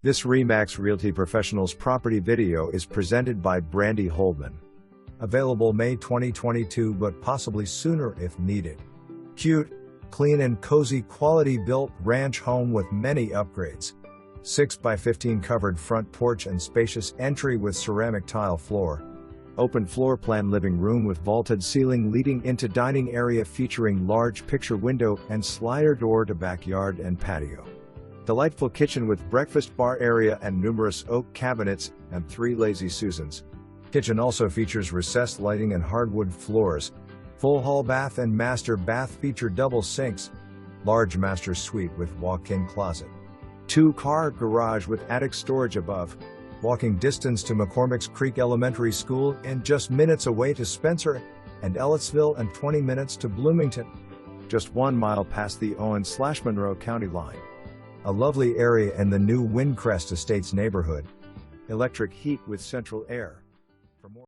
This RE/MAX Realty Professionals property video is presented by Brandy Holdman. Available May 2022 but possibly sooner if needed. Cute, clean and cozy quality built ranch home with many upgrades. 6x15 covered front porch and spacious entry with ceramic tile floor. Open floor plan living room with vaulted ceiling leading into dining area featuring large picture window and slider door to backyard and patio. Delightful kitchen with breakfast bar area and numerous oak cabinets and 3 Lazy Susans. Kitchen also features recessed lighting and hardwood floors. Full hall bath and master bath feature double sinks. Large master suite with walk-in closet. 2-car garage with attic storage above. Walking distance to McCormicks Creek Elementary School and just minutes away to Spencer and Ellettsville and 20 minutes to Bloomington. Just 1 mile past the Owen/Monroe County line. A lovely area in the new Windcrest Estates neighborhood. Electric heat with central air. For more